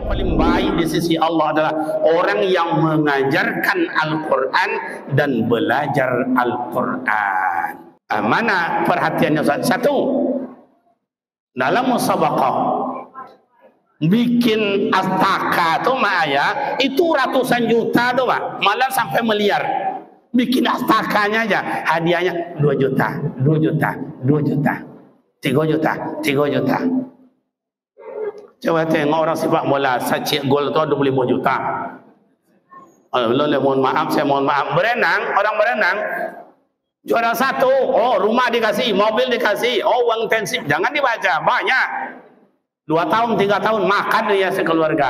yang paling baik di sisi Allah adalah orang yang mengajarkan Al-Quran dan belajar Al-Quran. Mana perhatiannya Ustaz? Satu, dalam musabaqah bikin astaka tuh Maya itu ratusan juta tuh Pak, malah sampai miliar. Bikin astakanya aja hadiahnya 2 juta, 2 juta, 2 juta, 3 juta, 3 juta. Coba tengok orang sepak bola, sachet gol tu 25 juta. Mohon maaf, saya mohon maaf. Berenang, orang berenang juara 1, oh rumah dikasih, mobil dikasih, oh uang intensif, jangan dibaca, banyak. 2 tahun, 3 tahun makan dia sekeluarga.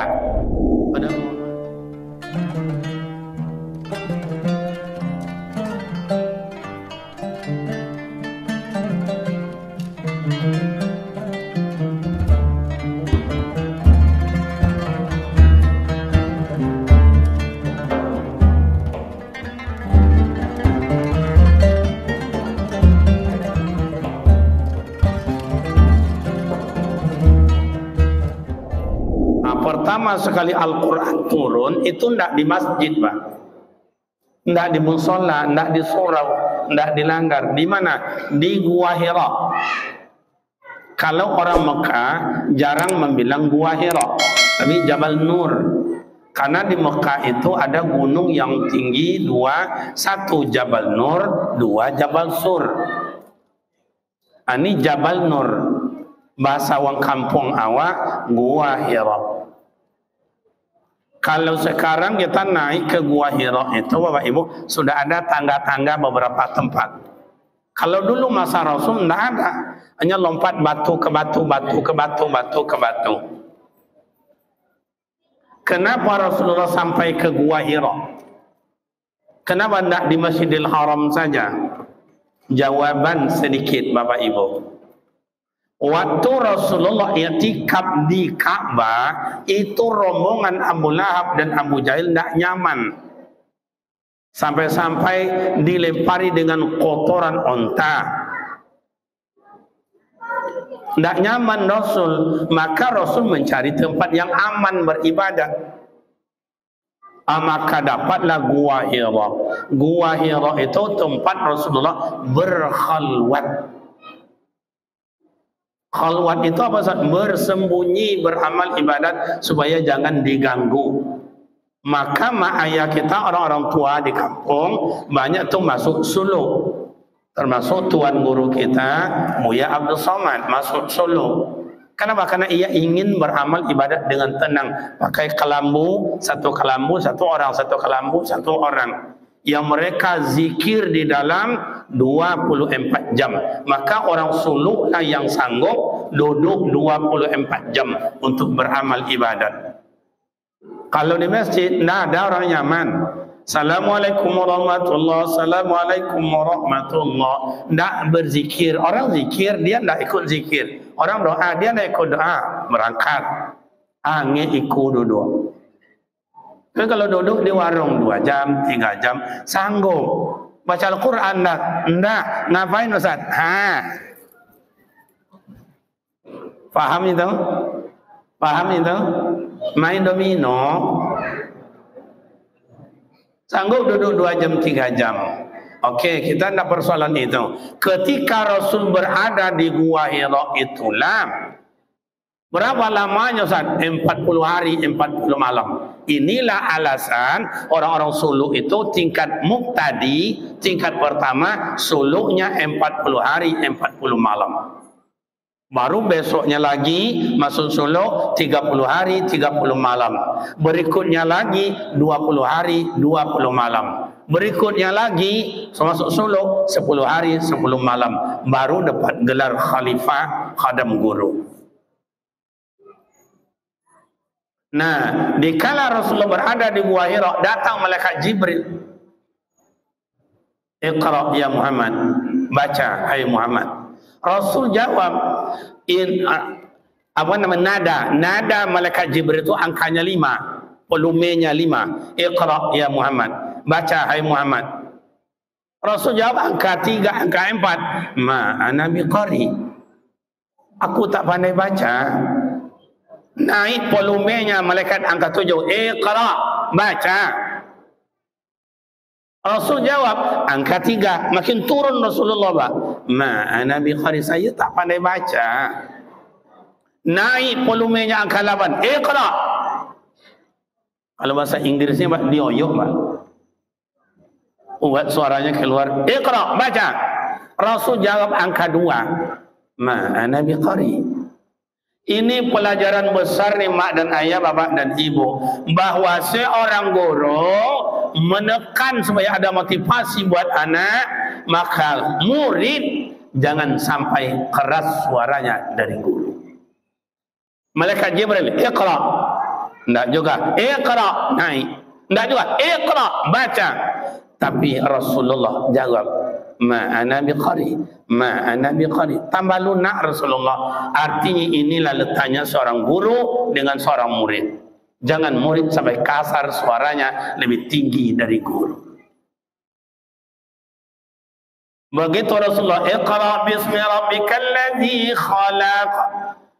Pertama sekali Al-Quran turun itu tidak di masjid Pak, tidak di musola, tidak di surau, tidak dilanggar. Di mana? Di Gua Hira. Kalau orang Mekah jarang membilang Gua Hira, tapi Jabal Nur. Karena di Mekah itu ada gunung yang tinggi 2, 1 Jabal Nur, 2 Jabal Sur. Ini Jabal Nur, bahasa wong kampung awak Gua Hira. Kalau sekarang kita naik ke Gua Hira itu Bapak Ibu sudah ada tangga-tangga beberapa tempat. Kalau dulu masa Rasul tidak ada, hanya lompat batu ke batu, batu ke batu, batu ke batu. Kenapa Rasulullah sampai ke Gua Hira? Kenapa tidak di Masjidil Haram saja? Jawaban sedikit Bapak Ibu. Waktu Rasulullah i'tikaf di Ka'bah, itu rombongan Abu Lahab dan Abu Jahil tidak nyaman. Sampai-sampai dilempari dengan kotoran onta. Tidak nyaman Rasul, maka Rasul mencari tempat yang aman beribadah. Maka dapatlah Gua Hira. Gua Hira itu tempat Rasulullah berkhalwat. Khalwat itu apa? Bersembunyi, beramal ibadat supaya jangan diganggu. Maka mak ayah kita, orang-orang tua di kampung banyak tuh masuk suluk. Termasuk tuan guru kita Buya Abdul Somad masuk suluk. Kenapa? Karena ia ingin beramal ibadat dengan tenang. Pakai kelambu, satu kelambu, satu orang, satu kelambu, satu orang. Yang mereka zikir di dalam 24 jam. Maka orang suluklah yang sanggup duduk 24 jam untuk beramal ibadat. Kalau di masjid, tidak ada orang nyaman. Assalamualaikum warahmatullahi wabarakatuh. Assalamualaikum warahmatullahi wabarakatuh. Tidak berzikir. Orang zikir, dia tidak ikut zikir. Orang doa, dia tidak ikut doa. Berangkat. Angin ikut duduk. Tapi kalau duduk di warung 2 jam, 3 jam, sanggup. Baca Al-Quran enggak. Ngapain Ustaz? Paham itu? Paham itu? Main domino. Sanggup duduk 2 jam, 3 jam. Oke, kita tidak persoalan itu. Ketika Rasul berada di Gua Hira itulah, berapa lamanya Ustaz? 40 hari, 40 malam. Inilah alasan orang-orang suluk itu tingkat muqtadi, tingkat pertama suluknya 40 hari, 40 malam. Baru besoknya lagi masuk suluk 30 hari, 30 malam. Berikutnya lagi 20 hari, 20 malam. Berikutnya lagi masuk suluk 10 hari, 10 malam. Baru dapat gelar khalifah khadam guru. Nah, dikala Rasulullah berada di Gua Hira, datang malaikat Jibril. Iqra ya Muhammad, baca hai Muhammad. Rasul jawab, nada malaikat Jibril itu angkanya 5, volumenya 5. Iqra ya Muhammad, baca hai Muhammad. Rasul jawab angka 3, angka 4. Ma ana biqari, aku tak pandai baca. Naik volumenya malaikat angka 7. Iqra, baca. Rasul jawab angka 3. Makin turun Rasulullah, Pak. Ma ana biqari, saya tak pandai baca. Naik volumenya angka 8. Iqra. Kalau bahasa Inggrisnya Pak, dioyok, Pak. Buat suaranya keluar. Iqra, baca. Rasul jawab angka 2. Ma ana biqari. Ini pelajaran besar nih mak dan ayah, bapak dan ibu, bahwa seorang guru menekan supaya ada motivasi buat anak, maka murid jangan sampai keras suaranya dari guru. Malaikat Jibril, Iqra. Enggak juga, Iqra, naik. Enggak juga, Iqra, baca. Tapi Rasulullah jawab, ma ana biqari, ma ana biqari. Tambah lunak Rasulullah. Artinya inilah letaknya seorang guru dengan seorang murid. Jangan murid sampai kasar suaranya lebih tinggi dari guru. Begitu Rasulullah, Iqra bismi rabbikal ladzi khalaq,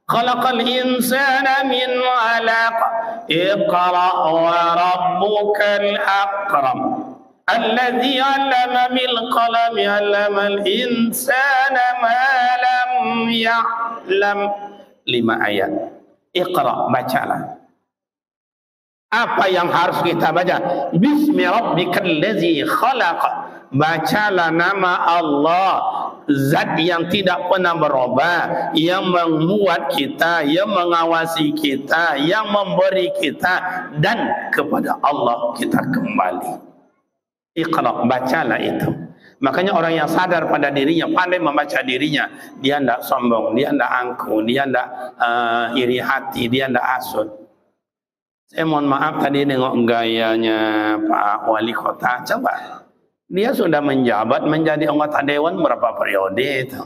khalaqal insana min 'alaq, Iqra wa rabbukal akram, alladzi 'allama bil qalami 'allamal insana ma lam ya'lam. 5 ayat. Iqra, bacalah. Apa yang harus kita baca? Bismi rabbikal ladzi khalaq. Bacalah nama Allah, zat yang tidak pernah berubah, yang membuat kita, yang mengawasi kita, yang memberi kita, dan kepada Allah kita kembali. Iqra, bacalah itu. Makanya orang yang sadar pada dirinya, pandai membaca dirinya, dia tidak sombong, dia tidak angkuh, dia tidak iri hati, dia tidak hasut. Saya mohon maaf tadi nengok gayanya Pak Wali Kota. Coba, dia sudah menjabat menjadi anggota dewan berapa periode itu.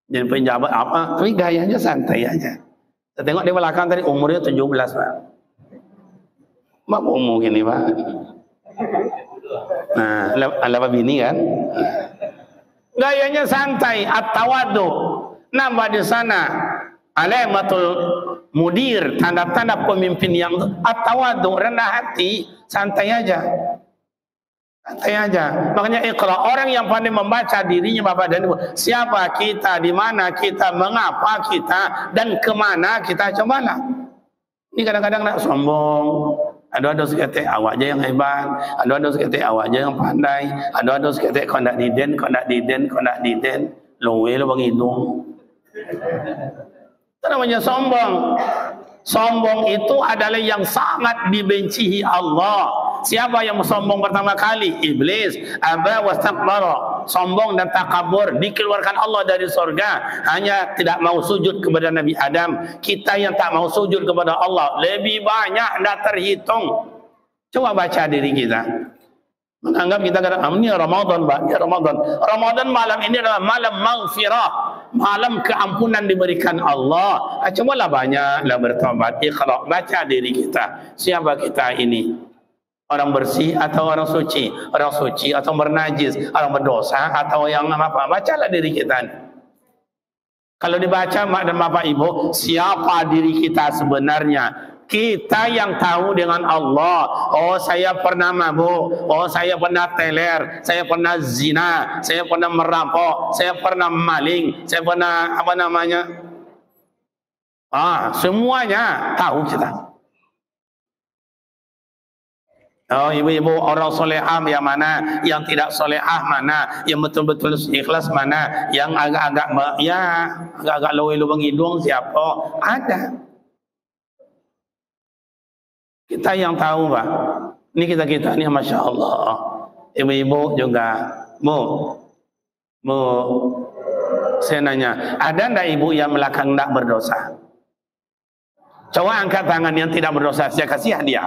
Jadi penjabat apa, tapi gayanya santai aja. Saya tengok di belakang tadi umurnya 17, Pak. Bapak umur gini, Pak. Nah, ala bini kan. Gayanya santai, at-tawadu. Nambah di sana alamatul mudir, tanda-tanda pemimpin yang at-tawadu, rendah hati, santai aja. Santai aja. Makanya Iqra, orang yang pandai membaca dirinya, Bapak dan Ibu, siapa kita, di mana kita, mengapa kita, dan kemana kita, cobalah. Ini kadang-kadang nak sombong. Ada sekete awak aja yang hebat, ada sekete awak aja yang pandai, ada sekete kau nak diden, lowe lo bang hidung. Itu namanya sombong. Sombong itu adalah yang sangat dibencihi Allah. Siapa yang sombong pertama kali? Iblis. Aba wastakbara. Sombong dan takabur. Dikeluarkan Allah dari surga. Hanya tidak mau sujud kepada Nabi Adam. Kita yang tak mau sujud kepada Allah lebih banyak, tidak terhitung. Coba baca diri kita. Menganggap kita kadang ini Ramadan, Pak. Ini Ramadan. Ramadan malam ini adalah malam maghfirah, malam keampunan diberikan Allah. Cobalah banyaklah bertobat. Iqra, baca diri kita. Siapa kita ini? Orang bersih atau orang suci? Orang suci atau bernajis? Orang berdosa atau yang apa? Bacalah diri kita. Kalau dibaca mak dan bapak ibu, siapa diri kita sebenarnya? Kita yang tahu dengan Allah. Oh, saya pernah mabuk, oh saya pernah teler, saya pernah zina, saya pernah merampok, saya pernah maling, saya pernah apa namanya, semuanya tahu kita. Oh, ibu-ibu, orang solehah yang mana, yang tidak solehah mana, yang betul-betul ikhlas mana, yang agak-agak agak-agak lubang hidung siapa? Ada. Kita yang tahu, Pak. Ini kita ini, Masya Allah. Ibu-ibu juga. Bu, saya nanya, ada enggak ibu yang belakang enggak berdosa? Coba angkat tangan yang tidak berdosa, saya kasih hadiah.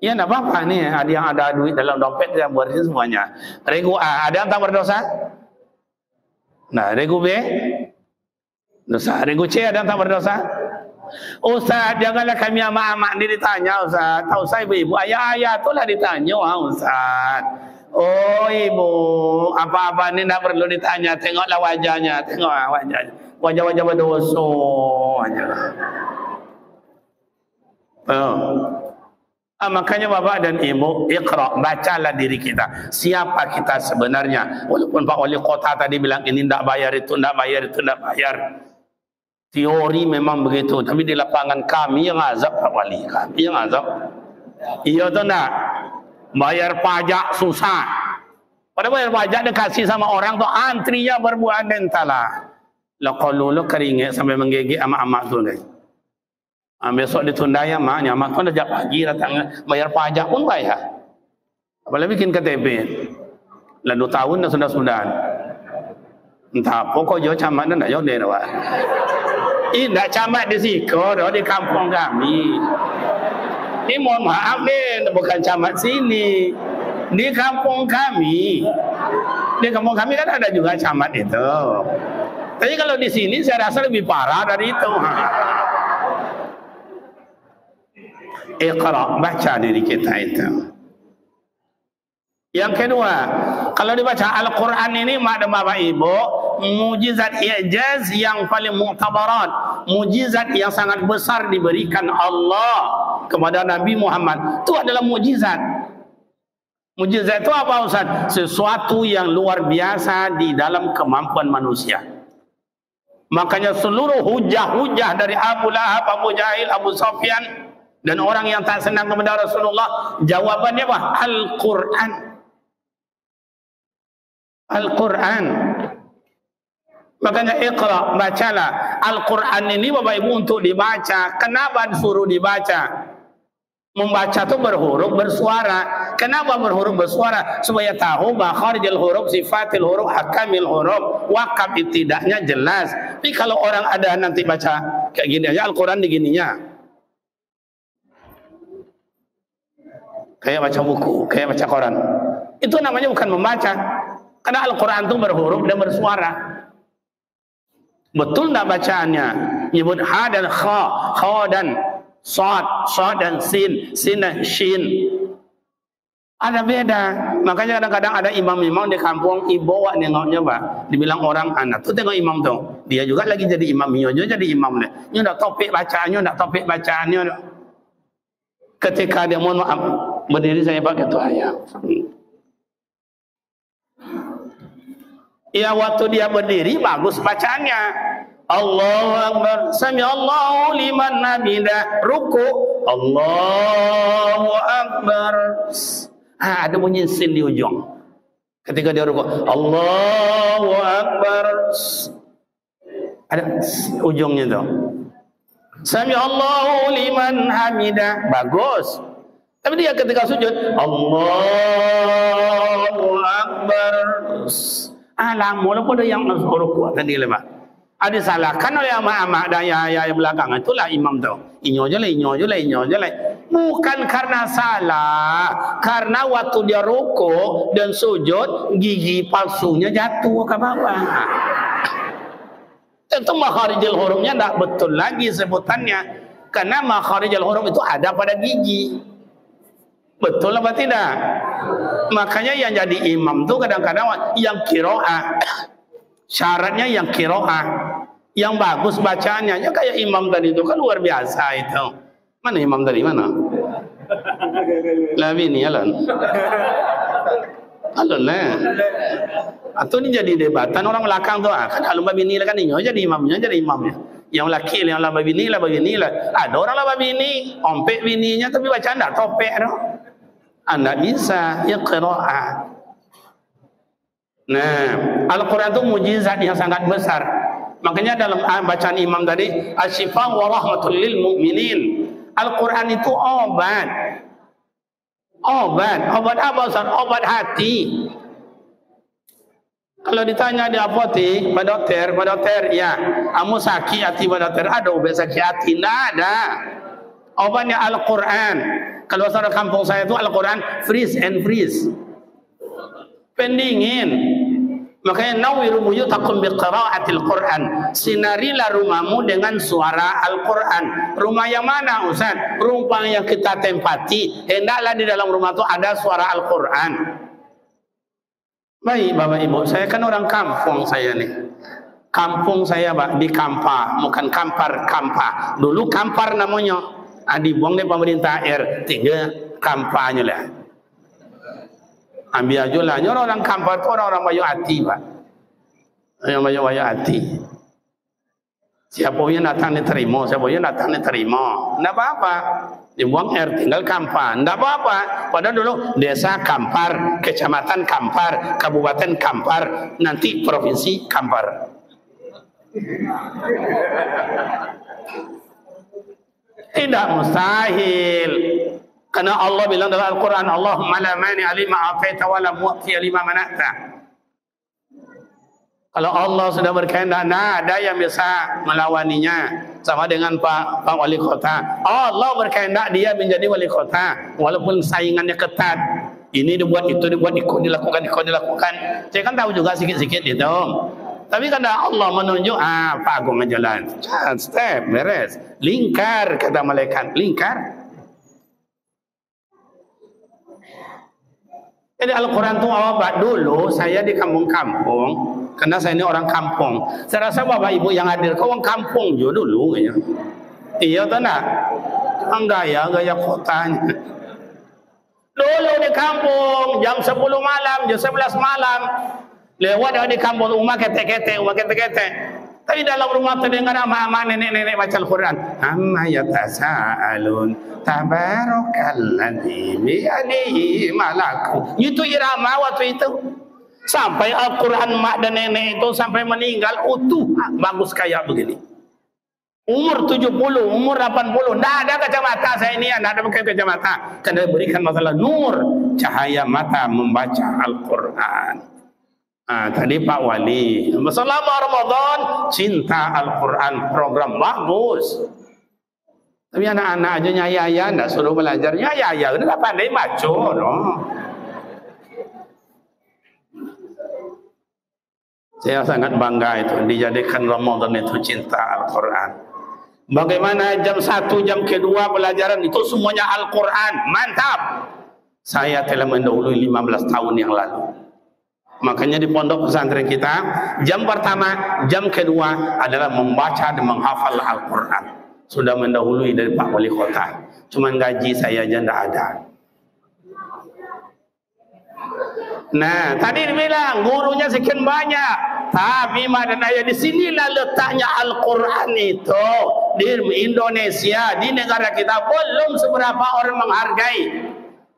Ya enggak apa-apa nih, ada yang ada duit dalam dompet, saya buatin semuanya. Regu A, ada yang tak berdosa? Nah, regu B? Dosa. Regu C, ada yang tak berdosa? Ustaz, janganlah kami amak-amak ni ditanya, Ustaz. Tak usah ibu-ibu, ayah-ayah itulah ditanya, Ustaz. Oh ibu, apa-apa ni tak perlu ditanya. Tengoklah wajahnya, tengok wajahnya. wajah-wajah berdosa aja. Makanya bapak dan ibu, iqra, bacalah diri kita. Siapa kita sebenarnya? Walaupun Pak Wali Kota tadi bilang ini tidak bayar, itu tidak bayar, itu tidak bayar. Teori memang begitu, tapi di lapangan kami yang azab Pak Wali, kami yang azab. Iya atau enggak? Bayar pajak susah. Pada bayar pajak dia kasih sama orang tuh antrinya berbulan entahlah. Lah kalau lu keringet sampai menggigit amak-amak tu ni. Besok ditunda ya maknya, mak tu dah jam pagi datang bayar pajak pun bayar. Apalagi bikin KTP. Lah 2 tahun dah sudah. Entah apa kok jauh camat dah nak jauh dia dah. Nak camat di Siko dah di kampung kami. Ini mohon maaf ni, bukan camat sini. Di kampung kami. Di kampung kami kan ada juga camat itu. Tapi kalau di sini saya rasa lebih parah dari itu. Iqra, baca diri kita itu. Yang kedua, kalau dibaca Al-Quran ini mak dan bapak ibu, mujizat i'jaz yang paling mu'tabarat, mujizat yang sangat besar diberikan Allah kepada Nabi Muhammad. Itu adalah mujizat. Mujizat itu apa Ustaz? Sesuatu yang luar biasa di dalam kemampuan manusia. Makanya seluruh hujah-hujah dari Abu Lahab, Abu Jahil, Abu Sufyan dan orang yang tak senang kepada Rasulullah, jawabannya apa? Al-Quran. Al-Quran. Makanya iqra, bacalah. Al-Quran ini Bapak Ibu untuk dibaca. Kenapa disuruh dibaca? Membaca itu berhuruf bersuara. Kenapa berhuruf bersuara? Supaya tahu makharijul huruf, sifatil huruf, hakamil huruf, wakaf ibtidahnya jelas. Tapi kalau orang ada nanti baca kayak gini aja, Al-Quran digininya. Kayak baca buku, kayak baca koran. Itu namanya bukan membaca. Karena Al-Quran itu berhuruf dan bersuara. Betul tidak bacaannya? Nyebut ha dan kha dan sad dan sin dan shin. Ada beda. Makanya kadang-kadang ada imam-imam di kampung, ibawa nengoknya Pak. Dibilang orang anak tuh tengok imam tuh. Dia juga lagi jadi imam, nyonya jadi imam deh. Nyonya dah topik bacaannya, dah topik bacaannya. Ketika dia mohon maaf berdiri saya pakai tu ayat. Ya waktu dia berdiri bagus bacaannya. Allahu Akbar, sami Allahu liman hamidah, ruku, Allahu Akbar. Ada bunyi sin di ujung. Ketika dia ruku, Allahu Akbar. Ada ujungnya tu. Sami Allahu liman hamidah, bagus. Tapi dia ketika sujud, Allahu Akbar. Mula pun ada yang ruku tadi lemak. Ada salahkan oleh amak-amak dan ayah belakang. Itulah imam tu. Inyo je lah. Bukan karena salah, karena waktu dia ruku dan sujud gigi palsunya jatuh ke bawah. Tentu makharijul hurufnya tidak betul lagi sebutannya, karena makharijul huruf itu ada pada gigi. Betul apa tidak? Makanya yang jadi imam tuh kadang-kadang yang qiraah. Syaratnya yang qiraah, yang bagus bacaannya. Ya kayak imam tadi itu kan luar biasa itu. Mana imam tadi mana? Lah bini alon. Alon lah. Atau ini jadi debatan orang belakang tuh. Kan alun bini lah kan ini jadi imamnya. Yang laki yang lah bini lah. Ada orang lah bini, ompek bininya tapi bacaan tak topek tu. Anda bisa ya qiraah. Nah, Al-Quran itu mujizat yang sangat besar. Makanya dalam bacaan imam tadi, asyifa wa rahmatul lil mu'minin. Al-Quran itu obat. Obat apa Ustaz? Obat hati. Kalau ditanya di apotek, Pak dokter, ya, kamu sakit hati Pak dokter, ada obat sakit hati? Tidak ada. Obatnya Al-Quran. Kalau saudara kampung saya itu Al-Quran freeze and freeze. Pendingin. Makanya nawiru buyutakum biqiraatil Quran. Sinarilah rumahmu dengan suara Al-Quran. Rumah yang mana Ustaz? Rumah yang kita tempati. Hendaklah di dalam rumah itu ada suara Al-Quran. Baik Bapak Ibu, saya kan orang kampung saya nih. Kampung saya Pak di Kampa, bukan Kampar, Kampa. Dulu Kampar namanya. Dibuang dari pemerintah air, tinggal Kampanya lah. Ambil aja lah. Orang Kampar itu orang-orang bayu hati Pak. Yang bayu hati. Siapa yang datang diterima, siapa yang datang diterima. Tidak apa-apa. Dibuang air tinggal Kampar. Tidak apa-apa. Padahal dulu desa Kampar, kecamatan Kampar, kabupaten Kampar, nanti provinsi Kampar. Tidak mustahil. Karena Allah bilang dalam Al-Quran, Allahumma la mani'a lima a'taita wa la mu'tiya lima mana'ta. Kalau Allah sudah berkehendak, nah ada yang bisa melawaninya. Sama dengan Pak Wali Kota. Allah berkehendak dia menjadi Wali Kota, walaupun saingannya ketat. Ini dibuat, itu dibuat, ikut dilakukan. Saya kan tahu juga sikit-sikit itu. Tapi kadang Allah menunjuk, Pak Agung jalan, step, beres, lingkar, kata malaikat, lingkar. Jadi Al-Quran itu apa? Dulu saya di kampung-kampung, karena saya ini orang kampung. Saya rasa bapak ibu yang hadir, kau orang kampung juga dulu. Ya. Iya atau enggak? Gaya kotanya. Dulu di kampung, jam 10 malam, jam 11 malam, lewat di kampung rumah ketek-ketek. Tapi dalam rumah terdengar ama-ama nenek-nenek baca Al-Quran. Amma yatasa'alun tabarakalladzi bi'adihi malaku. Itu irama waktu itu. Sampai Al-Quran mak dan nenek itu sampai meninggal utuh. Bagus kayak begini. Umur 70, umur 80. Tidak ada kacamata saya ini. Tidak ada pakai kacamata. Karena diberikan masalah nur. Cahaya mata membaca Al-Quran. Tadi Pak Wali selama Ramadan cinta Al-Quran, program bagus. Tapi anak-anak aja nyaya ndak suruh belajar nyaya udah pandai baca no. Saya sangat bangga itu dijadikan Ramadan itu cinta Al-Quran. Bagaimana jam 1 jam kedua pelajaran itu semuanya Al-Quran, mantap. Saya telah mendahului 15 tahun yang lalu. Makanya di pondok pesantren kita jam pertama, jam kedua adalah membaca dan menghafal Al-Quran. Sudah mendahului dari Pak Wali Kota. Cuman gaji saya aja tidak ada. Nah, tadi dibilang gurunya sekian banyak. Tapi dan ayah di sinilah letaknya Al-Quran itu di Indonesia, di negara kita belum seberapa orang menghargai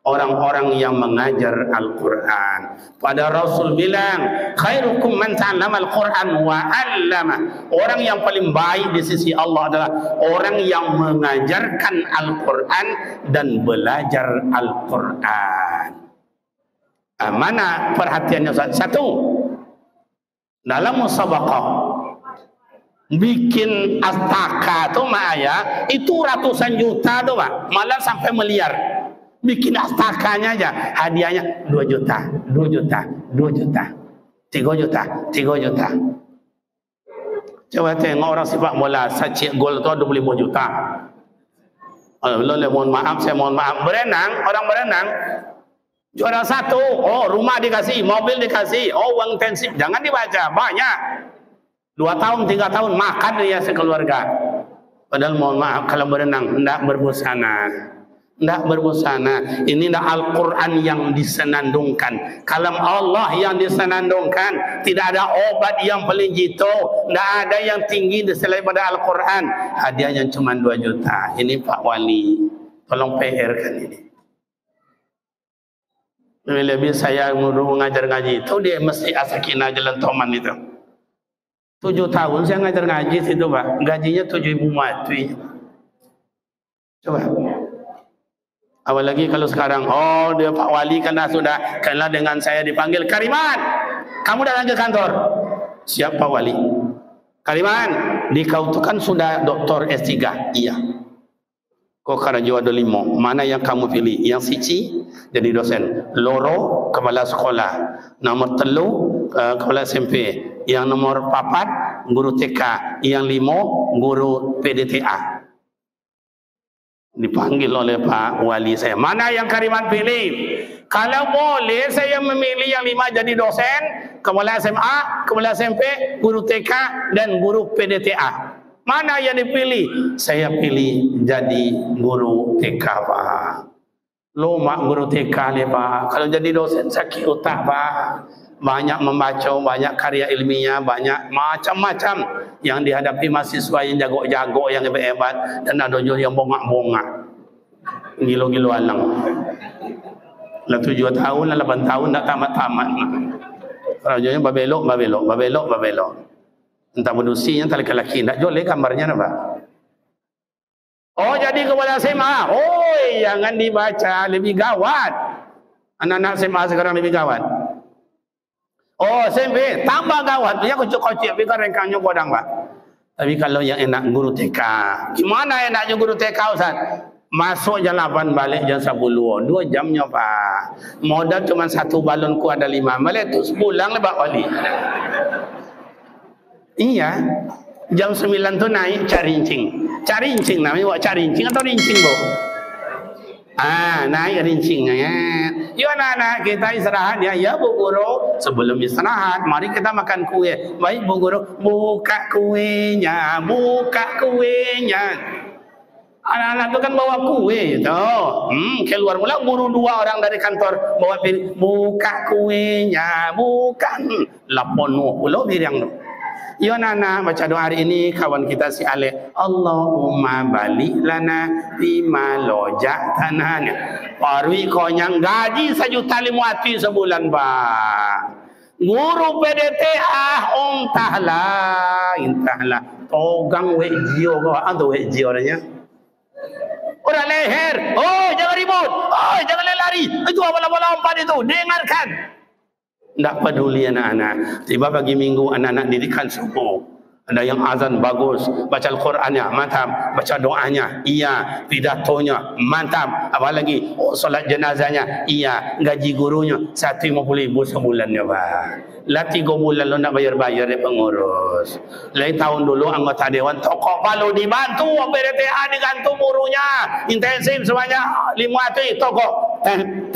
orang-orang yang mengajar Al-Quran. Pada Rasul bilang, khairukum man ta'allama Al-Quran wa 'allama. Orang yang paling baik di sisi Allah adalah orang yang mengajarkan Al-Quran dan belajar Al-Quran. Mana perhatiannya? Satu, dalam musabaqah bikin astaka tuh Maya itu ratusan juta tuh Pak, malah sampai miliar. Bikin astakanya aja, hadiahnya 2 juta, 2 juta, 2 juta, 3 juta, 3 juta. Coba tengok orang sepak bola, sacik gol itu 25 juta. Mohon maaf, saya mohon maaf. Berenang, orang berenang, juara 1, oh rumah dikasih, mobil dikasih, oh uang intensif, jangan dibaca, banyak. 2 tahun, 3 tahun, makan dia sekeluarga. Padahal mohon maaf, kalau berenang, hendak berbusana. Tidak berbusana. Ini dah Al-Quran yang disenandungkan, kalam Allah yang disenandungkan. Tidak ada obat yang paling jitu, tidak ada yang tinggi selain pada Al-Quran. Hadiahnya cuma 2 juta. Ini Pak Wali, tolong PR kan ini. Lebih saya mengajar ngaji itu dia mesti Asakina Jalan Toman itu 7 tahun saya ngajar ngaji situ Pak, gajinya 7.000 mati. Coba. Apalagi kalau sekarang, oh dia Pak Wali karena sudah kenal dengan saya dipanggil, Kariman, kamu datang ke kantor. Siap Pak Wali. Kariman, di kau itu kan sudah doktor S3. Iya. Kau karena ada 5. Mana yang kamu pilih? Yang siji jadi dosen, loro kepala sekolah, nomor 3 kepala SMP, yang nomor 4 guru TK, yang 5 guru PDTA. Dipanggil oleh Pak Wali saya, mana yang Kariman pilih? Kalau boleh saya memilih yang 5 jadi dosen, kepala SMA, kepala SMP, guru TK dan guru PDTA. Mana yang dipilih? Saya pilih jadi guru TK, Pak. Lo mak guru TK nih, Pak. Kalau jadi dosen sakit otak, Pak. Banyak membaca, banyak karya ilmiah, banyak macam-macam yang dihadapi mahasiswa yang jago-jago, yang hebat-hebat, dan ada juga yang bongak-bongak, gilo-gilo alang. Lah 7 tahun, 8 tahun tak tamat-tamat. Rajanya babelok. Entah menusinya tak laki-laki, tak joleh gambarnya apa? Oh, jadi kepala SMA. Oh, jangan dibaca, lebih gawat. Anak-anak SMA sekarang lebih gawat. Oh, SMP tambah gawat. Ya kocok-kocok pikir rengkangnya kodang, Pak. Tapi kalau yang enak guru TK, gimana enaknya guru TK, Ustaz? Masuk jam 8, balik jam 10, 2 jamnya, Pak. Modal cuma 1 balon ku ada 5, balik tu sebulan lah Pak Wali. Iya, jam 9 tu naik cari incing namanya, buat cari incing atau rincing, Bu? Naik rincingnya. Yuk anak-anak kita istirahat ya Bu Guru. Sebelum istirahat mari kita makan kue. Baik Bu Guru, buka kuenya. Anak-anak itu kan bawa kue itu. Keluar mula guru 2 orang dari kantor bawa piring, buka kuenya, bukan. Laponuh pula piring tu. Ya anak-anak baca doa hari ini kawan kita si Ale. Allahumma balik lana bima lojak tanahnya. Parwi kau yang gaji 1,5 juta sebulan, Pak. Guru PDTA entahlah. Togang wejio kau atau wejio orangnya. Orang leher. Oh, jangan ribut. Oh, jangan lari. Itu apa-apa itu. Dengarkan. Tak peduli anak-anak. Tiba pagi minggu anak-anak didikan subuh. Ada yang azan bagus, baca Al-Qurannya mantap, baca doanya iya, pidatonya mantap, apalagi solat jenazahnya iya, gaji gurunya 150,000 sebulannya, Pak. Lah 3 bulan lo nak bayar dia pengurus. Lain tahun dulu anggota dewan tokok Palu dibantu PDTA, digantung gurunya intensif sebanyak 500 tokok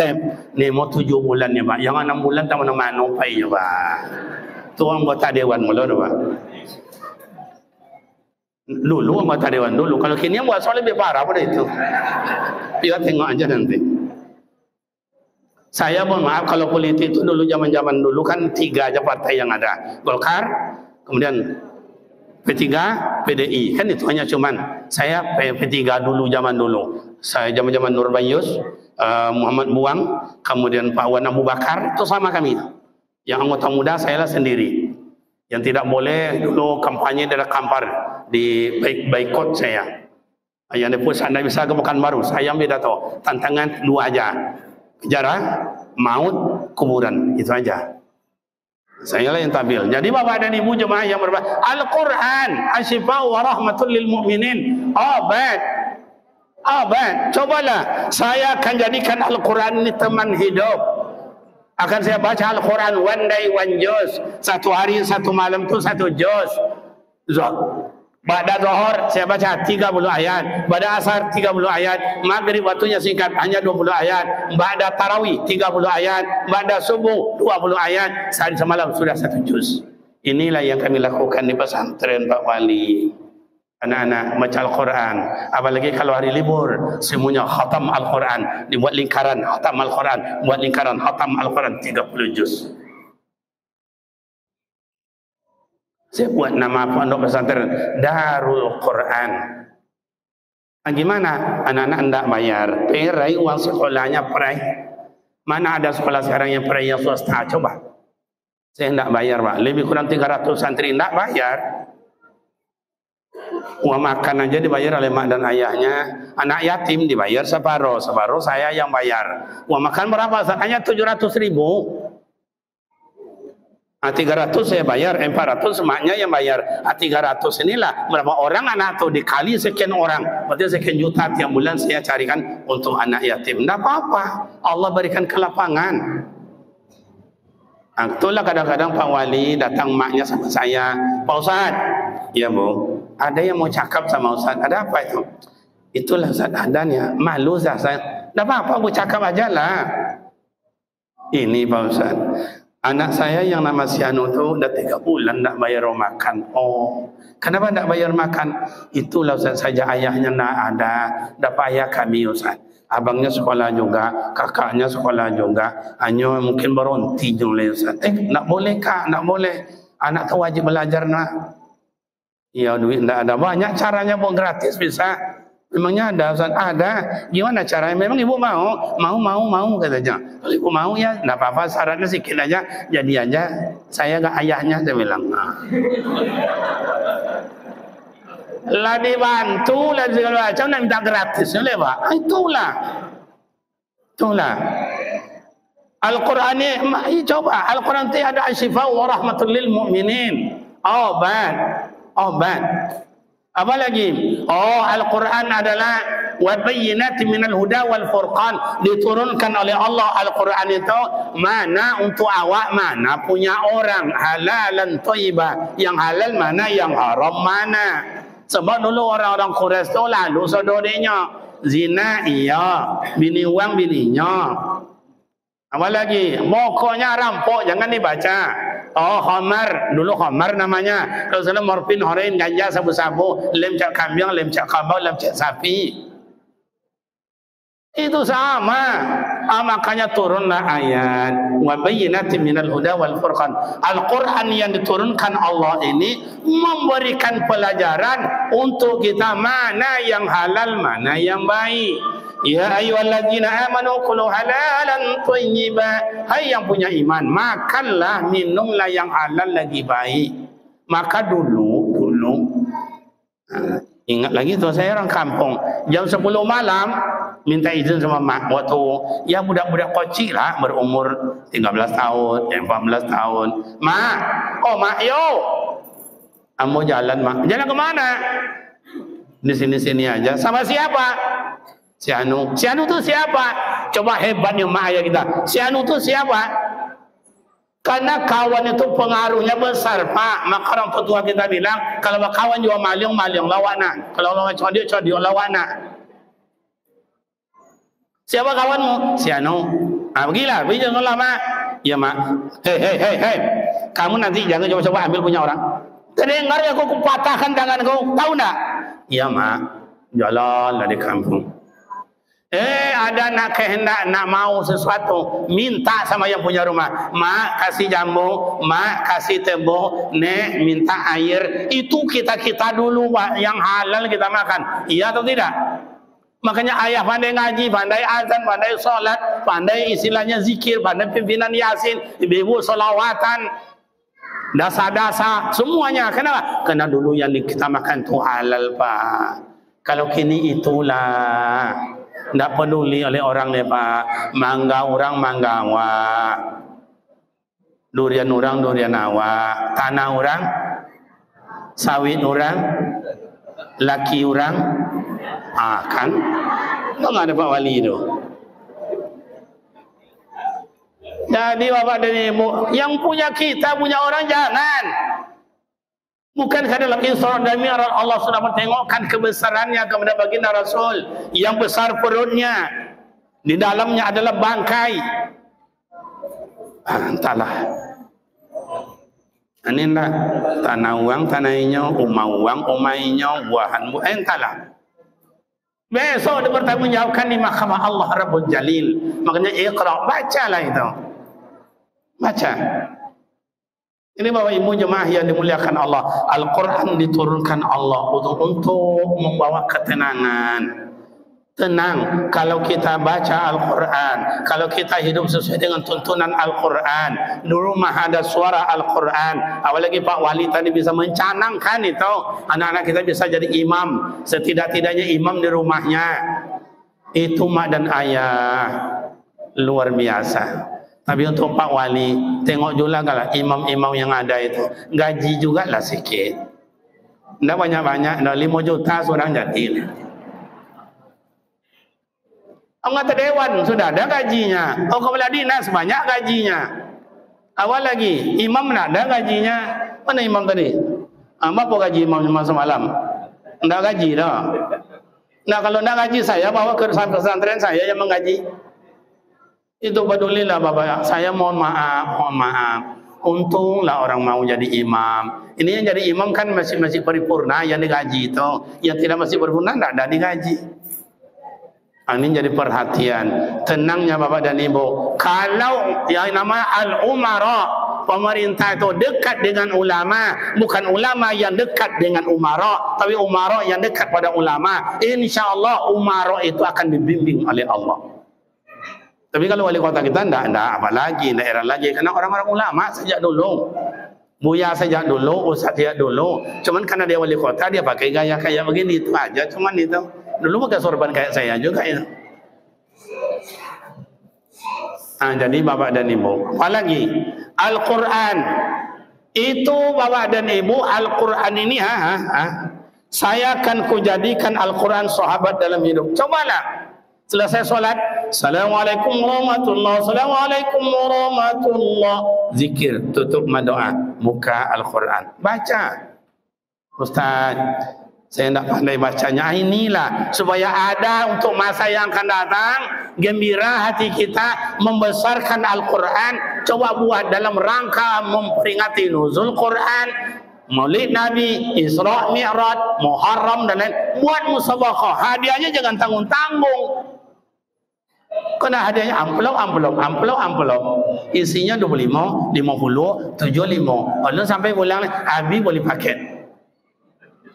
tem. Ni mau 7 bulan ya, Pak. Yang 6 bulan tak mana-mana payah, Pak. Tu anggota dewan mula tu, Pak. Dulu anggota dewan dulu. Kalau kini yang buat soal lebih parah pada itu. Biar tengok aja nanti. Saya mohon maaf kalau politik itu dulu zaman-zaman dulu kan 3 aja partai yang ada. Golkar, kemudian P3, PDI. Kan itu hanya cuman saya P3 dulu zaman dulu. Saya zaman-zaman Nur Bayus, Muhammad Buang, kemudian Pak Wan Abu Bakar, itu sama kami. Yang anggota muda saya lah sendiri. Yang tidak boleh dulu kampanye dari kampar di boikot saya. Yang depus anda bisa ke Pekanbaru, saya ambil tahu tantangan 2 aja. Penjara, maut, kuburan, itu aja. Saya lah yang tampil. Jadi Bapak dan Ibu jemaah yang berbahagia, Al-Quran asyifa wa rahmatul lil mu'minin. Obat. Cobalah saya akan jadikan Al-Quran ini teman hidup. Akan saya baca Al-Quran one day one juz. 1 hari 1 malam tu 1 juz. Pada Zuhur saya baca 30 ayat, pada Asar 30 ayat, Maghrib waktunya singkat hanya 20 ayat, pada Tarawih 30 ayat, pada Subuh 20 ayat, sehari semalam sudah 1 juz. Inilah yang kami lakukan di pesantren Pak Wali. Anak-anak baca Al-Quran, apalagi kalau hari libur semuanya khatam Al-Quran, dibuat lingkaran khatam Al-Quran, buat lingkaran khatam Al-Quran 30 juz. Saya buat nama pondok pesantren Darul Quran. Gimana? Anak-anak hendak bayar, perai uang sekolahnya perai. Mana ada sekolah sekarang yang perai yang swasta? Coba. Saya hendak bayar, Pak. Lebih kurang 300 santri hendak bayar. Uang makan aja dibayar oleh mak dan ayahnya. Anak yatim dibayar separuh saya yang bayar. Uang makan berapa? Hanya 700.000. 300 saya bayar, 400 semaknya yang bayar. 300 inilah berapa orang anak tu dikali sekian orang, berarti sekian juta tiap bulan saya carikan untuk anak yatim. Tidak apa-apa, Allah berikan kelapangan. Itulah kadang-kadang Pak Wali datang maknya sama saya, Pak Ustaz, ya Bu, ada yang mau cakap sama Ustaz. Ada apa itu? Itulah Ustaz adanya. Malu Ustaz. Dah apa-apa aku cakap aja lah. Ini Pak Ustaz. Anak saya yang nama si Anu tu dah 3 bulan tak bayar makan. Oh, kenapa tak bayar makan? Itulah Ustaz saja ayahnya nak ada. Dapat ayah kami Ustaz. Abangnya sekolah juga, kakaknya sekolah juga. Hanya mungkin berhenti je Ustaz. Nak boleh kak? Nak boleh. Anak tu wajib belajar nak. Ya duit tak ada. Banyak caranya pun gratis bisa. Memangnya ada Ustaz? Ada. Gimana caranya? Memang ibu mau? Mau katanya. Kalau ibu mau ya, tak apa-apa, syaratnya sikit aja. Jadi aja, saya gak ayahnya, saya bilang. Lah dibantu, lah segala macam, nak minta gratis. Boleh Pak? Itulah. Al-Quran ni, coba. Al-Quran ni ada asyifa wa rahmatul lil mu'minin. Obat. Apa lagi? Oh, Al-Quran adalah wa bayyinatin minal huda wal furqan. Diturunkan oleh Allah Al-Quran itu mana untuk awak, mana punya orang, halalan thayyibah, yang halal mana, yang haram mana. Sebab dulu orang-orang Quraisy tu lalu saudaranya zina, iya, bini uang bininya. Apa lagi? Pokoknya rampok jangan dibaca. Oh, khamar, dulu khamar namanya. Kalau sana morfin, heroin, ganja, sabu-sabu, lem cak kambing, lem cak kabau, lem cak sapi. Itu sama. Makanya turunlah ayat wa bayyinatin minal huda wal furqan. Al-Quran yang diturunkan Allah ini memberikan pelajaran untuk kita mana yang halal, mana yang baik. Ya ayyuhalladzina amanu kulu halalan thayyiba. Hai yang punya iman, makanlah, minumlah yang halal lagi baik. Maka dulu ingat lagi tuh, saya orang kampung, jam 10 malam minta izin sama mak. Waktu ya budak-budak kecil lah, berumur 13 tahun, 14 tahun. Mak, mak yo, mau jalan mak. Jalan kemana? Di sini aja. Sama siapa? Si Anu. Si Anu tu siapa? Coba hebatnya mak ayah kita. Si Anu tu siapa? Karena kawan itu pengaruhnya besar Pak. Maka orang petua kita bilang, kalau kawan juga maling lawak nak. Kalau orang codiok lawak nak. Siapa kawanmu? Si Anu. Pergilah, pergi jangan lama. Ya mak. Hei. Kamu nanti jangan coba-coba ambil punya orang. Terdengar ya aku patahkan tangan kau. Tahu tak? Ya mak. Jalan dari kampung. Ada nak kehendak, nak mau sesuatu, minta sama yang punya rumah. Mak kasih jambu, mak kasih tembok, nek minta air. Itu kita dulu Pak, yang halal kita makan. Iya atau tidak? Makanya ayah pandai ngaji, pandai azan, pandai sholat, pandai istilahnya zikir, pandai pimpinan yasin, ibu solawatan, dasa-dasa, semuanya. Kenapa? Karena dulu yang kita makan itu halal Pak. Kalau kini itulah, tidak peduli oleh orang ni Pak. Mangga orang manggawa, durian orang durian awak, tanah orang, sawit orang, laki orang, kan? Enggak ada Pak Wali itu. Jadi bapak dan ibu, yang punya kita punya orang jangan. Bukankah dalam Isra dan Mi'raj Allah sudah bertengokkan kebesarannya kepada baginda Rasul yang besar perutnya, di dalamnya adalah bangkai. Entahlah. Ini lah tanah uang tanahnya, umainya, buahan entahlah. Besok dipertanggungjawabkan di mahkamah Allah Rabbul Jalil. Makanya Iqra, bacalah itu. Baca. Ini Bapak Ibu jemaah yang dimuliakan Allah. Al-Quran diturunkan Allah untuk membawa ketenangan. Tenang kalau kita baca Al-Quran, kalau kita hidup sesuai dengan tuntunan Al-Quran. Di rumah ada suara Al-Quran. Apalagi Pak Wali tadi bisa mencanangkan itu. Anak-anak kita bisa jadi imam. Setidak-tidaknya imam di rumahnya. Itu mak dan ayah. Luar biasa. Tapi untuk Pak Wali, tengok juga lah imam-imam yang ada itu. Gaji juga lah sikit. Tidak banyak-banyak. 5 juta seorang jadi. Anggota dewan sudah ada gajinya. Kepala dinas banyak gajinya. Awal lagi, imam tidak ada gajinya. Mana imam tadi? Apa gaji imam semalam? Tidak gaji dah. Nah kalau nak ngaji saya bawa ke pesantren saya yang mengaji. Itu pedulilah Bapak. Saya mohon maaf. Untunglah orang mau jadi imam. Ini yang jadi imam kan masih paripurna yang digaji itu. Yang tidak masih paripurna tidak ada digaji. Ini jadi perhatian. Tenangnya Bapak dan Ibu. Kalau yang namanya al-umara, pemerintah itu dekat dengan ulama, bukan ulama yang dekat dengan umara, tapi umara yang dekat pada ulama, insya Allah umara itu akan dibimbing oleh Allah. Tapi kalau wali kota kita tidak apalagi daerah lagi, karena orang-orang ulama sejak dulu, Buya sejak dulu, Ustaz sejak dulu. Cuman karena dia wali kota dia pakai gaya kayak begini itu aja, cuman itu. Dulu pakai sorban kayak saya juga itu. Nah, jadi Bapak dan Ibu, apalagi Al-Quran itu Bapak dan Ibu, Al-Quran ini saya akan kujadikan Al-Quran sahabat dalam hidup. Cobalah selesai sholat, Assalamualaikum warahmatullahi, Assalamualaikum warahmatullahi, zikir, tutup doa, buka Al-Quran, baca. Ustaz, saya tidak pandai bacanya. Inilah supaya ada untuk masa yang akan datang, gembira hati kita membesarkan Al-Quran. Coba buat dalam rangka memperingati nuzul Quran, Maulid Nabi, Isra Mi'raj, Muharram dan lain. Buat musabaqah, hadiahnya jangan tanggung-tanggung. Kena hadiahnya amplop. Isinya 25, 50, 75. Lalu sampai pulang habis boleh paket.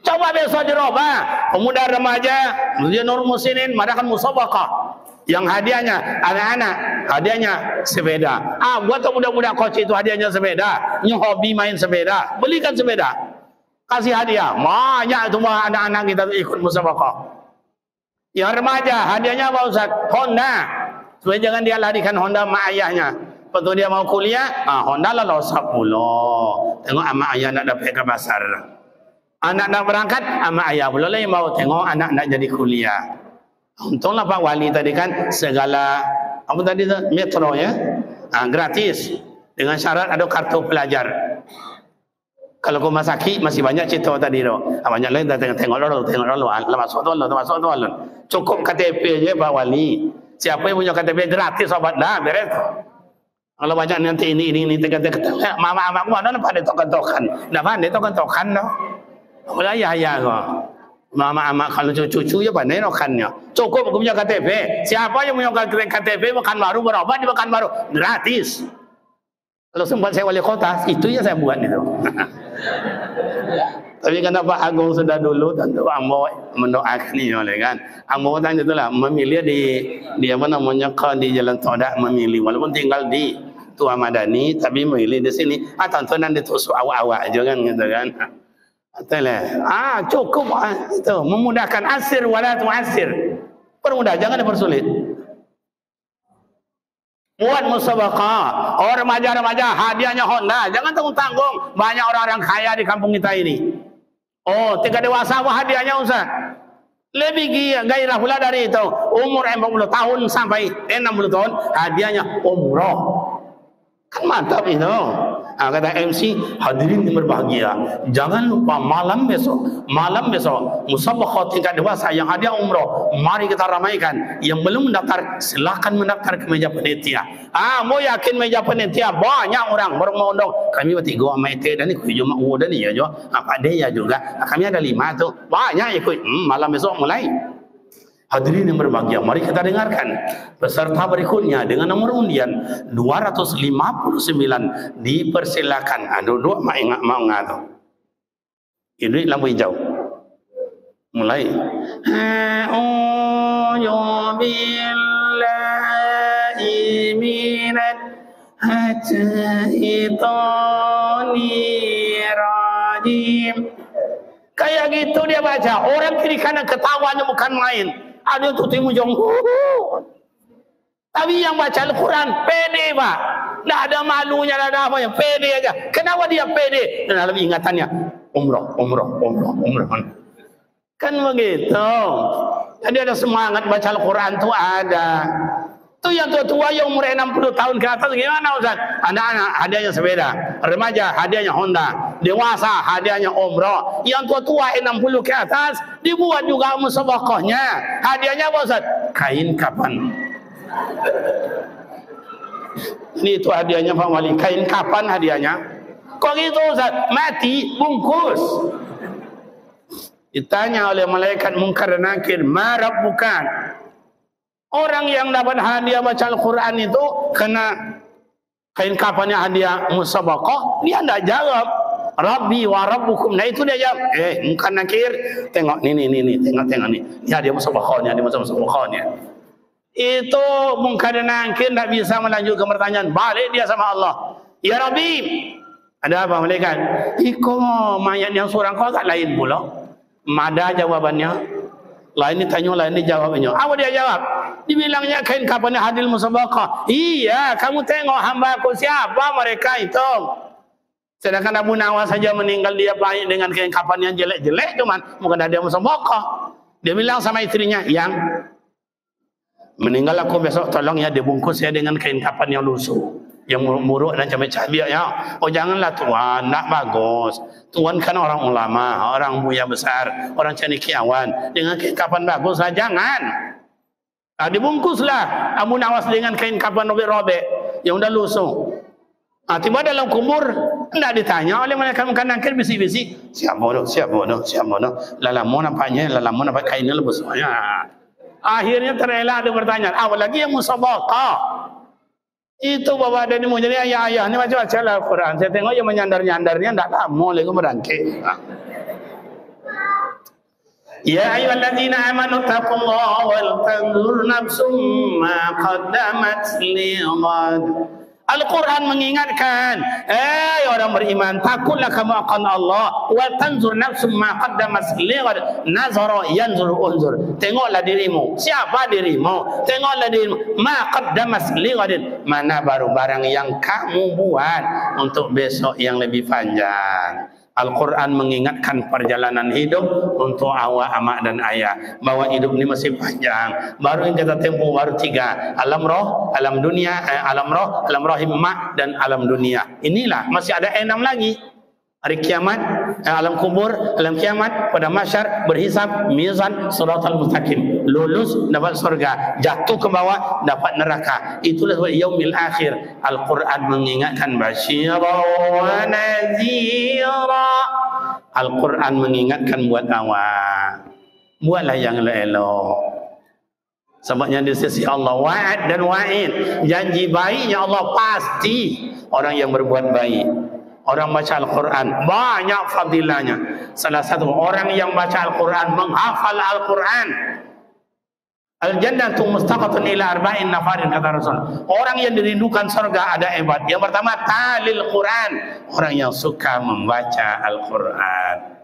Coba besok dirubah. Pemuda remaja, Nur Muslimin madakan musabaqah. Yang hadiahnya anak-anak, hadiahnya sepeda. Buat pemuda-pemuda coach itu hadiahnya sepeda. Ini hobi main sepeda, belikan sepeda. Kasih hadiah. Banyak itu anak-anak kita ikut musabaqah. Yang remaja, hadiahnya apa Ustaz? Honda. Supaya jangan dia larikan Honda sama ayahnya. Waktu dia mau kuliah, Honda lah losak pula. Tengok sama ayah nak dapat ke pasar. Anak nak berangkat, sama ayah pula lah yang mau tengok anak nak jadi kuliah. Untunglah Pak Wali tadi kan segala, apa tadi tu? Metro ya, gratis. Dengan syarat ada kartu pelajar. Kalau kau masaki masih banyak cerita tadi tu. Banyak lain dah tengok dulu. Masuk tu. Cukup KTP je Pak Wali. Siapa yang punya KTP gratis sobat dah beres. Kalau banyak nanti ini kata mama aku mana pandai tokan-tokan. Dah pandai tokan-tokan dah. Boleh ayah kau. Mama kalau cucu ya pandai tokannya. Cukup aku punya KTP. Siapa yang punya KTP makan baru berobat di makan baru gratis. Kalau sempat saya wali kota, itu yang saya buat itu. Tapi karena Pak Agung sudah dulu, tentu Ambo mendoakan ini oleh kan. Ambo tanya itulah memilih di apa namanya di Jalan Todak memilih, walaupun tinggal di Tua Madani, tapi memilih di sini. Tentu nanti tusuk awak-awak aja kan gitu kan. Cukup itu memudahkan, asir wala tu'asir. Permudah, jangan dipersulit. Buat musabaqah, remaja-remaja hadiahnya Honda, jangan tanggung-tanggung. Banyak orang-orang kaya di kampung kita ini. Tingkat dewasa apa hadiahnya Ustaz? Lebih gairah pula dari itu. Umur 40 tahun sampai 60 tahun hadiahnya umroh. Kan mantap itu. Kata MC, hadirin yang berbahagia, jangan lupa malam besok musabaqah tingkat dewasa yang hadiah umroh, mari kita ramaikan. Yang belum mendaftar silakan mendaftar ke meja panitia. Mau yakin meja panitia banyak orang bermondong. Kami bertiga sama itu dan ikut cuma dan iya jo. Pak dia juga. Kami ada 5 tu. Banyak ikut. Malam besok mulai. Hadirin yang berbahagia, mari kita dengarkan peserta berikutnya dengan nomor undian 259. Dipersilakan. Duduk mau ngatu. Ini lampu hijau. Mulai. A'udzu billahi minasy syaitonir rajim. Kayak gitu dia baca. Orang kiri kanan ketawanya bukan main. Ada tuh timu jong. Tapi yang baca Al-Quran pede Pak. Tidak ada malunya, tidak ada apa yang pede aja. Kenapa dia pede? Dan dalam ingatannya umroh. Kan begitu. Jadi ada semangat baca Al-Quran tuh ada. Tuh yang tua-tua yang umur 60 tahun ke atas gimana Ustaz? Anak-anak hadiahnya sepeda, remaja hadiahnya Honda, dewasa hadiahnya umrah. Yang tua-tua 60 ke atas dibuat juga musabaqahnya. Hadiahnya apa Ustaz? Kain kapan. Ini itu hadiahnya Pak Wali. Kain kapan hadiahnya? Kok gitu Ustaz? Mati bungkus. Ditanya oleh malaikat Munkar dan Nakir, "Ma rabbuka?" Orang yang dapat hadiah baca Al-Quran itu kena kain kapannya hadiah musabaqah, dia tidak jawab Rabbi wa rabbukum. Nah itu dia jawab, Munkar Nakir, tengok ini, tengok nih. Ya dia musabaqahnya, Itu Munkar dan Nakir tidak bisa melanjutkan pertanyaan. Balik dia sama Allah. Ya Rabbi, ada apa malaikat? Iko mayat yang seorang kau tak lain pula. Mada jawabannya. Lain ini tanya, lain ini jawabnya. Apa dia jawab? Dibilangnya kain kapannya hadil musabaqah. Iya, kamu tengok hamba aku siapa mereka itu. Sedangkan Abu Nawas saja meninggal dia baik dengan kain kapan yang jelek-jelek, cuman bukan ada musabaqah. Dia bilang sama istrinya, yang meninggal aku besok tolong ya dibungkus ya dengan kain kapan yang lusuh, yang muruk dan cabai-cabai ya. Oh janganlah tuan, tak bagus. Tuan kan orang ulama, orang buya besar, orang cendekiawan. Dengan kain kapan bagus lah, jangan. Dibungkuslah Abu Nawas dengan kain kapan robek-robek yang udah lusuh. Tiba dalam kubur, tidak ditanya oleh malaikat Munkar Nakir, bisik-bisik, siapa bodoh. Lalamun apa kainnya lebih besarnya. Akhirnya terelak ada pertanyaan, apalagi yang musabaqah. Itu bapak dan ibu, jadi ayah ini baca-baca Al-Quran. Saya tengok yang menyandar-nyandarnya tidak lama lagi merangkik. Ya ayyuhalladzina amanu taqullaha wal tanzur nafsum ma qaddamat lighad. Al-Quran mengingatkan, orang beriman, takutlah kamu akan Allah. Wa tanzur nafsum ma qaddamat lighad. Nazara yanzur unzur. Tengoklah dirimu. Siapa dirimu? Tengoklah dirimu. Ma qaddamat lighad. Mana baru barang yang kamu buat untuk besok yang lebih panjang. Al-Quran mengingatkan perjalanan hidup untuk awak, amak dan ayah, bahwa hidup ini masih panjang. Baru yang kita tempuh baru 3, alam roh, alam dunia, alam roh, alam rahim mak dan alam dunia. Inilah masih ada 6 lagi. Hari kiamat, alam kubur, alam kiamat, pada mahsyar, berhisab, mizan, siratal mustaqim. Lulus dapat surga, jatuh ke bawah dapat neraka. Itulah yaumil akhir. Al-Quran mengingatkan basyira wa nazira. Al-Quran mengingatkan buat awak, buatlah yang elok. Sebabnya di sisi Allah wa'ad dan wa'id, janji baiknya Allah pasti orang yang berbuat baik. Orang baca Al-Quran banyak fadilahnya. Salah satu orang yang baca Al-Quran, menghafal Al-Quran, al-jannatu mustaqatun ila arba'in nafarin, kata Rasul. Orang yang dirindukan surga ada hebat. Yang pertama talil Quran, orang yang suka membaca Al-Quran.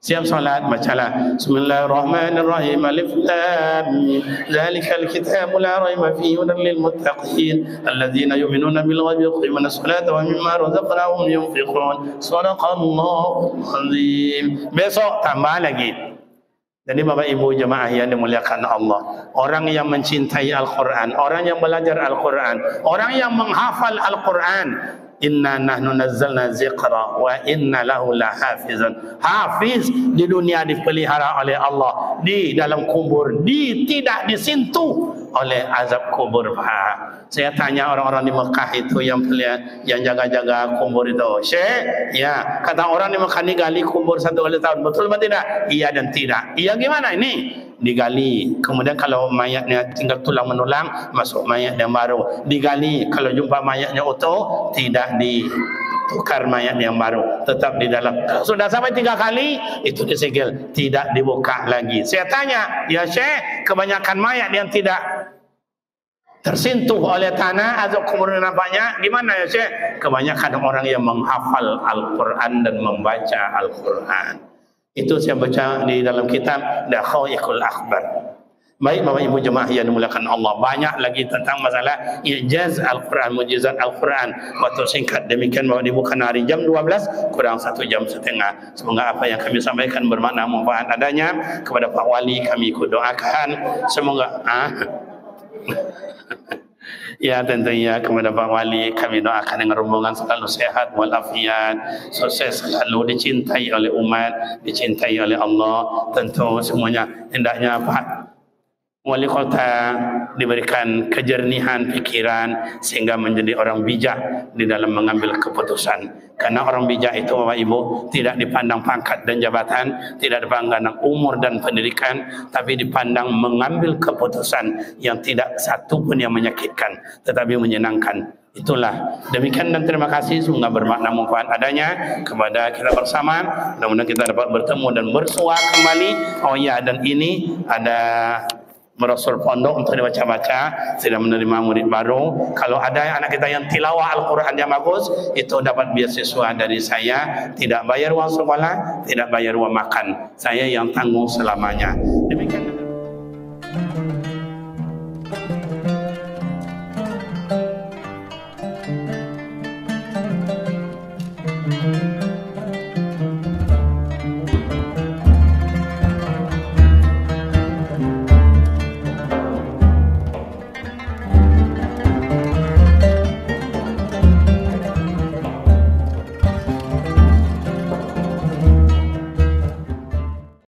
Siap salat, bacalah Bismillahirrahmanirrahim, Alif Lam Mim, Zalikal kitabu la raiba fihi hudan lil muttaqin alladzina yu'minuna bil ghaibi wa yuqimuna as-salata wa mimma razaqnahum yunfiqun. Shadaqallahul azim. Besok tambah lagi. Jadi Bapak Ibu jemaah yang dimuliakan Allah, orang yang mencintai Al-Quran, orang yang belajar Al-Quran, orang yang menghafal Al-Quran, inna nahnu nazzalna zikra wa inna lahu lahafizun. Hafiz di dunia dipelihara oleh Allah, di dalam kubur tidak disentuh oleh azab kubur. Saya tanya orang-orang di Mekah itu yang jaga-jaga kubur itu, Syekh, ya, kata orang di Mekah ini gali kubur 1 kali tahun, betul atau tidak? Iya dan tidak. Iya gimana ini? Digali, kemudian kalau mayatnya tinggal tulang menulang, masuk mayat yang baru. Digali, kalau jumpa mayatnya utuh, tidak ditukar mayat yang baru, tetap di dalam. Sudah sampai 3 kali, itu disegel, tidak dibuka lagi. Saya tanya, ya Syekh, kebanyakan mayat yang tidak tersentuh oleh tanah atau kemudian nampaknya gimana ya Syekh? Kebanyakan orang yang menghafal Al-Quran dan membaca Al-Quran. Itu saya baca di dalam kitab Dakhaiqul Akhbar. Baik Bapak Ibu jemaah yang dimuliakan Allah, banyak lagi tentang masalah ijaz Al-Quran, mujizat Al-Quran. Waktu singkat demikian Bapak Ibu, karena hari jam 12 kurang 1 jam setengah. Semoga apa yang kami sampaikan bermakna manfaat adanya. Kepada Pak Wali kami ikut doakan semoga Ya tentunya kepada Pak Wali kami doakan dengan rombongan selalu sehat walafiat, sukses selalu, dicintai oleh umat, dicintai oleh Allah. Tentu semuanya hendaknya Pak Wali Kota diberikan kejernihan pikiran sehingga menjadi orang bijak di dalam mengambil keputusan. Karena orang bijak itu Bapak Ibu tidak dipandang pangkat dan jabatan, tidak dipandang umur dan pendidikan, tapi dipandang mengambil keputusan yang tidak satu pun yang menyakitkan, tetapi menyenangkan. Itulah demikian dan terima kasih, semoga bermakna manfaat adanya kepada kita bersama. Mudah-mudahan kita dapat bertemu dan bersua kembali. Oh ya, dan ini ada merosot pondok untuk dibaca-baca, sudah menerima murid baru. Kalau ada anak kita yang tilawah Al-Quran yang bagus, itu dapat beasiswa dari saya, tidak bayar uang sekolah, tidak bayar uang makan, saya yang tanggung selamanya.